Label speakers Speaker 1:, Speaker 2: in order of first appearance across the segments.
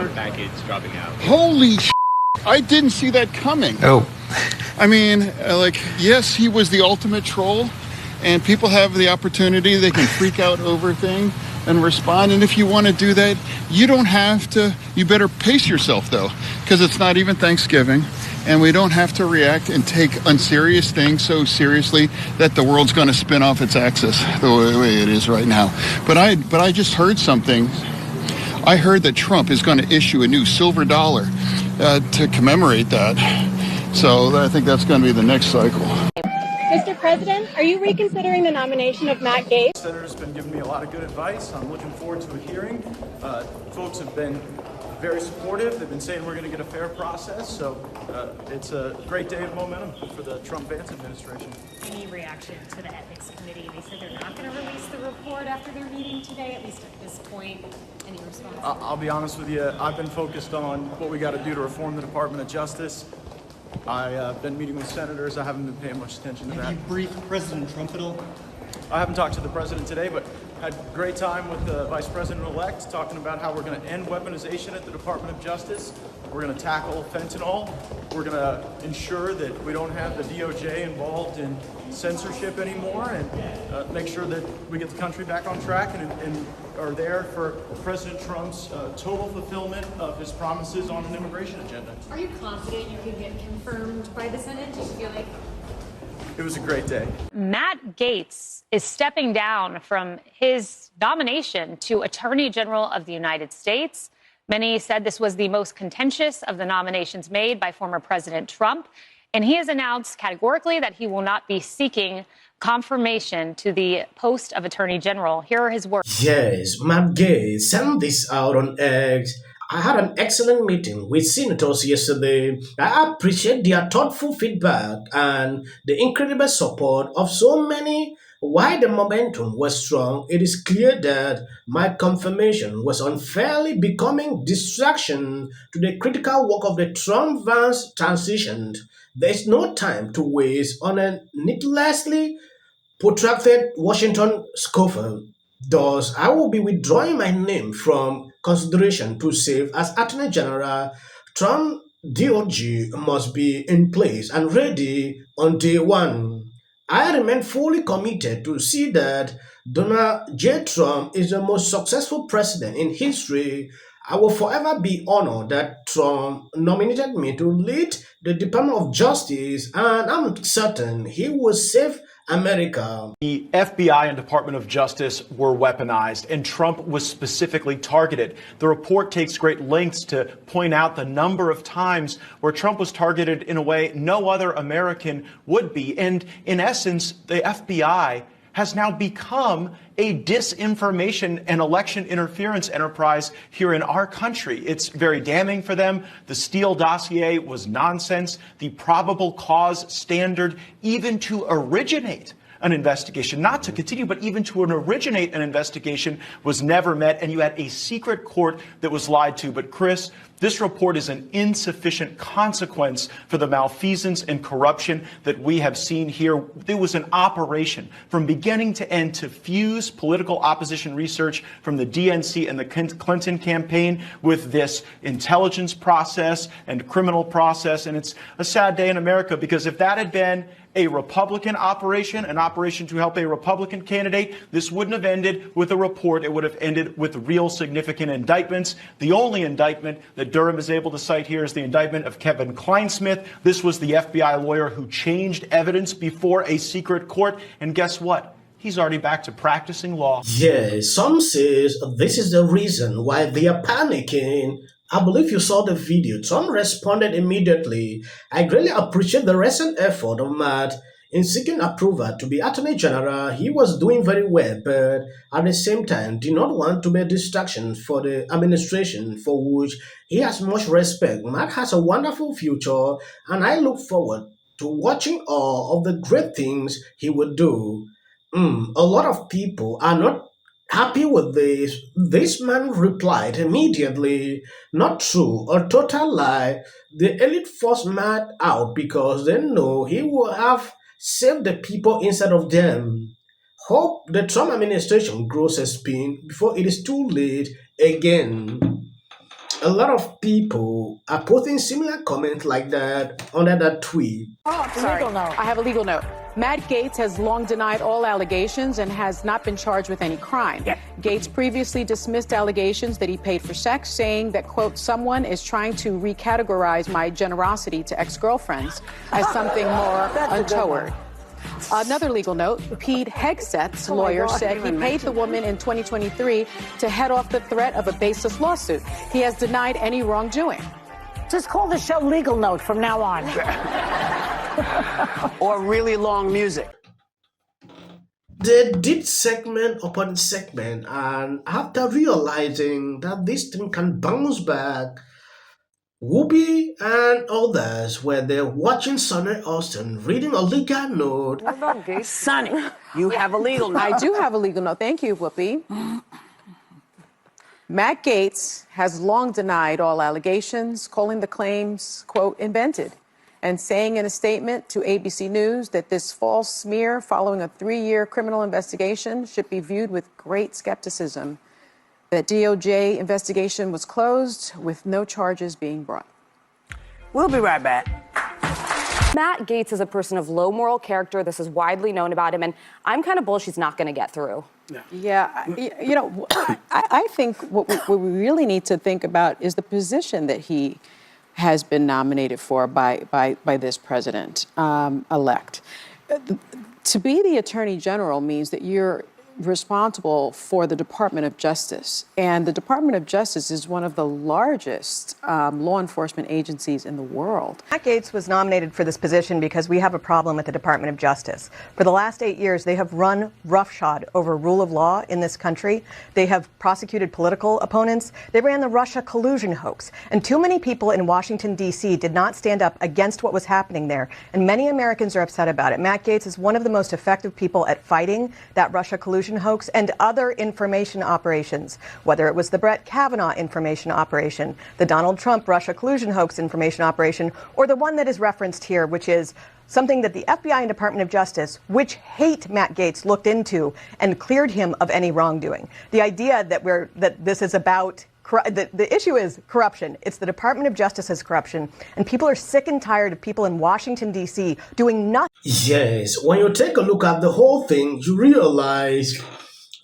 Speaker 1: Matt Gaetz dropping out.
Speaker 2: Holy I didn't see that coming.
Speaker 3: Oh.
Speaker 2: I mean, yes, he was the ultimate troll, and people have the opportunity. They can freak out over things and respond. And if you want to do that, you don't have to. You better pace yourself, though, because it's not even Thanksgiving. And we don't have to react and take unserious things so seriously that the world's going to spin off its axis the way it is right now. But I just heard something. I heard that Trump is going to issue a new silver dollar to commemorate that. So I think that's going to be the next cycle.
Speaker 4: Mr. President, are you reconsidering the nomination of Matt Gaetz?
Speaker 5: The senator's been giving me a lot of good advice. I'm looking forward to a hearing. Folks have been very supportive. They've been saying we're going to get a fair process. So it's a great day of momentum for the Trump-Vance administration.
Speaker 6: Any reaction to the ethics committee? They said they're not going to release the report after their meeting today, at least at this point. Any response?
Speaker 5: I'll be honest with you. I've been focused on what we got to do to reform the Department of Justice. I've been meeting with senators. I haven't been paying much attention to that.
Speaker 7: Have you briefed President Trump at all?
Speaker 5: I haven't talked to the president today, but had a great time with the vice president-elect talking about how we're going to end weaponization at the Department of Justice. We're going to tackle fentanyl. We're going to ensure that we don't have the DOJ involved in censorship anymore, and make sure that we get the country back on track and are there for President Trump's total fulfillment of his promises on an immigration agenda.
Speaker 6: Are you confident you can get confirmed by the Senate? Do you feel like
Speaker 5: it was a great day?
Speaker 8: Matt Gaetz is stepping down from his nomination to Attorney General of the United States. Many said this was the most contentious of the nominations made by former President Trump. And he has announced categorically that he will not be seeking confirmation to the post of Attorney General. Here are his words.
Speaker 9: Yes, Matt Gaetz sent this out on X. I had an excellent meeting with senators yesterday. I appreciate their thoughtful feedback and the incredible support of so many. While the momentum was strong, it is clear that my confirmation was unfairly becoming distraction to the critical work of the Trump-Vance transition. There is no time to waste on a needlessly protracted Washington scuffle. Thus, I will be withdrawing my name from consideration to serve as Attorney General. Trump DOJ must be in place and ready on day one. I remain fully committed to see that Donald J. Trump is the most successful president in history. I will forever be honored that Trump nominated me to lead the Department of Justice, and I'm certain he will save America.
Speaker 5: The FBI and Department of Justice were weaponized, and Trump was specifically targeted. The report takes great lengths to point out the number of times where Trump was targeted in a way no other American would be. And in essence, the FBI has now become a disinformation and election interference enterprise here in our country. It's very damning for them. The Steele dossier was nonsense. The probable cause standard, even to originate an investigation, not to continue, but even to originate an investigation, was never met. And you had a secret court that was lied to. But Chris, this report is an insufficient consequence for the malfeasance and corruption that we have seen here. There was an operation from beginning to end to fuse political opposition research from the DNC and the Clinton campaign with this intelligence process and criminal process. And it's a sad day in America, because if that had been a Republican operation, an operation to help a Republican candidate, this wouldn't have ended with a report. It would have ended with real significant indictments. The only indictment that Durham is able to cite here is the indictment of Kevin Kleinsmith. This was the FBI lawyer who changed evidence before a secret court. And guess what? He's already back to practicing law.
Speaker 9: Yes, some says this is the reason why they are panicking. I believe you saw the video. Trump responded immediately. I greatly appreciate the recent effort of Matt in seeking approval to be Attorney General. He was doing very well, but at the same time did not want to be a distraction for the administration, for which he has much respect. Matt has a wonderful future, and I look forward to watching all of the great things he will do. A lot of people are not happy with this. This man replied immediately, "Not true, a total lie." The elite forced Matt out because they know he will have saved the people instead of them. Hope the Trump administration grows a spin before it is too late again. A lot of people are posting similar comments like that under that tweet.
Speaker 1: Sorry, I have a legal note. Matt Gaetz has long denied all allegations and has not been charged with any crime. Gaetz previously dismissed allegations that he paid for sex, saying that, quote, someone is trying to recategorize my generosity to ex-girlfriends as something more untoward. Another legal note, Pete Hegseth's lawyer said he paid the woman in 2023 to head off the threat of a baseless lawsuit. He has denied any wrongdoing.
Speaker 3: Just call the show Legal Note from now on.
Speaker 10: Or really long music.
Speaker 9: They did segment upon segment, and after realizing that this thing can bounce back, Whoopi and others were there watching Sonny Hostin reading a legal note.
Speaker 10: Sonny, you have a legal note.
Speaker 1: I do have a legal note. Thank you, Whoopi. Matt Gaetz has long denied all allegations, calling the claims, quote, invented, and saying in a statement to ABC News that this false smear following a 3-year criminal investigation should be viewed with great skepticism. That DOJ investigation was closed with no charges being brought.
Speaker 10: We'll be right back.
Speaker 11: Matt Gaetz is a person of low moral character. This is widely known about him, and I'm kind of bullish he's not going to get through.
Speaker 1: Yeah, you know, I think what we really need to think about is the position that he has been nominated for by this president elect. To be the Attorney General means that you're responsible for the Department of Justice. And the Department of Justice is one of the largest law enforcement agencies in the world.
Speaker 12: Matt Gaetz was nominated for this position because we have a problem with the Department of Justice. For the last 8 years, they have run roughshod over rule of law in this country. They have prosecuted political opponents. They ran the Russia collusion hoax. And too many people in Washington, D.C. did not stand up against what was happening there. And many Americans are upset about it. Matt Gaetz is one of the most effective people at fighting that Russia collusion hoax and other information operations, whether it was the Brett Kavanaugh information operation, the Donald Trump Russia collusion hoax information operation, or the one that is referenced here, which is something that the FBI and Department of Justice, which hate Matt Gaetz, looked into and cleared him of any wrongdoing. The idea that this is about the issue is corruption. It's the Department of Justice's corruption, and people are sick and tired of people in Washington, D.C. doing nothing.
Speaker 9: Yes, when you take a look at the whole thing, you realize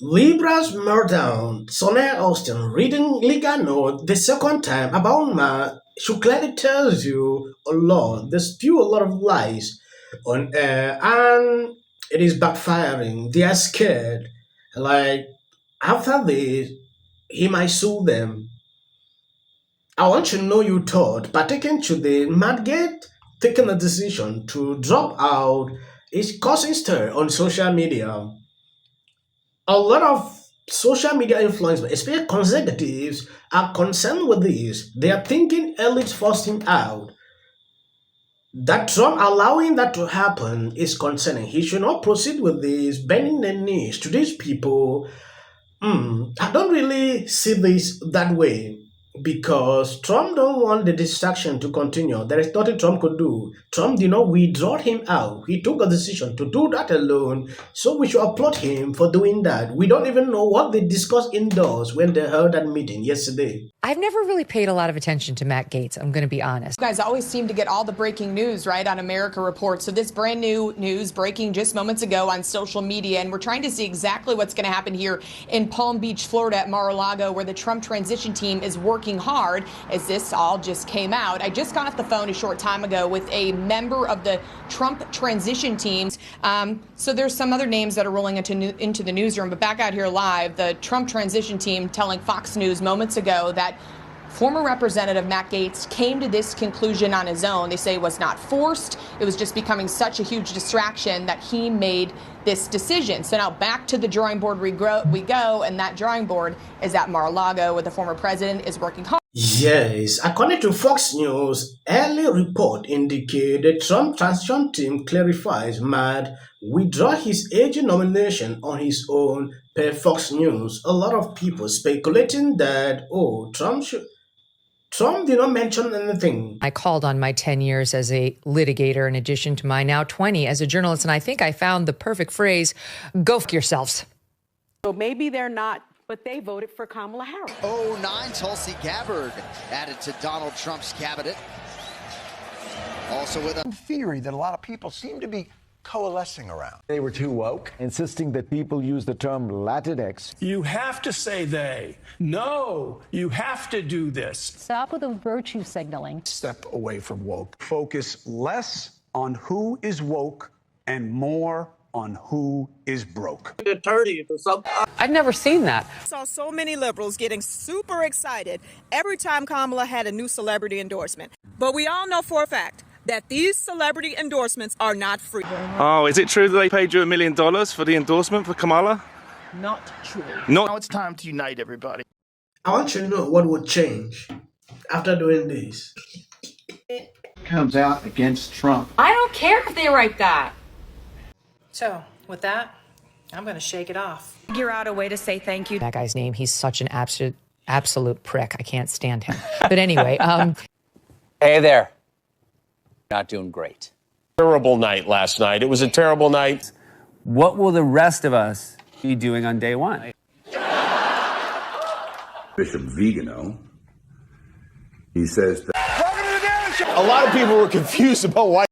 Speaker 9: Libra's meltdown, Sonny Hostin reading legal note the second time about Matt, she clearly tells you a lot. There's still a lot of lies on air, and it is backfiring. They are scared. Like, after this, he might sue them. I want to know your thought, particularly today, Matt Gaetz taking a decision to drop out is causing stir on social media. A lot of social media influencers, especially conservatives, are concerned with this. They are thinking elites forced him out. That Trump allowing that to happen is concerning. He should not proceed with this, bending the knees to these people. I don't really see this that way because Trump don't want the distraction to continue. There is nothing Trump could do. Trump did not withdraw him out. He took a decision to do that alone. So we should applaud him for doing that. We don't even know what they discussed indoors when they held that meeting yesterday.
Speaker 13: I've never really paid a lot of attention to Matt Gaetz, I'm going to be honest.
Speaker 14: You guys always seem to get all the breaking news, right, on America Report. So this brand new news breaking just moments ago on social media, and we're trying to see exactly what's going to happen here in Palm Beach, Florida at Mar-a-Lago, where the Trump transition team is working hard as this all just came out. I just got off the phone a short time ago with a member of the Trump transition teams. So there's some other names that are rolling into the newsroom, but back out here live, the Trump transition team telling Fox News moments ago that former Representative Matt Gaetz came to this conclusion on his own. They say it was not forced. It was just becoming such a huge distraction that he made this decision. So now back to the drawing board we go, and that drawing board is at Mar-a-Lago, where the former president is working hard.
Speaker 9: Yes, according to Fox News, early report indicate the Trump transition team clarifies Matt withdraw his AG nomination on his own per Fox News. A lot of people speculating that, Trump did not mention anything.
Speaker 13: I called on my 10 years as a litigator in addition to my now 20 as a journalist, and I think I found the perfect phrase, go f*** yourselves.
Speaker 1: So maybe they're not
Speaker 3: but they voted for Kamala Harris.
Speaker 15: 09 Tulsi Gabbard added to Donald Trump's cabinet. Also with a
Speaker 16: theory that a lot of people seem to be coalescing around.
Speaker 17: They were too woke, insisting that people use the term Latinx.
Speaker 18: You have to say they. No, you have to do this.
Speaker 19: Stop with the virtue signaling.
Speaker 16: Step away from woke. Focus less on who is woke and more on who is broke.
Speaker 13: I've never seen that.
Speaker 20: I saw so many liberals getting super excited every time Kamala had a new celebrity endorsement. But we all know for a fact that these celebrity endorsements are not free.
Speaker 21: Oh, is it true that they paid you $1 million for the endorsement for Kamala?
Speaker 20: Not true.
Speaker 21: Now it's time to unite everybody.
Speaker 9: I want you to know what would change after doing this.
Speaker 2: Comes out against Trump.
Speaker 11: I don't care if they write that.
Speaker 14: So, with that, I'm going to shake it off.
Speaker 19: Figure out a way to say thank you.
Speaker 13: That guy's name, he's such an absolute prick. I can't stand him. But anyway,
Speaker 22: Hey there. Not doing great.
Speaker 23: Terrible night last night. It was a terrible night.
Speaker 24: What will the rest of us be doing on day one?
Speaker 25: Bishop Vigano, he says that
Speaker 23: A lot of people were confused about why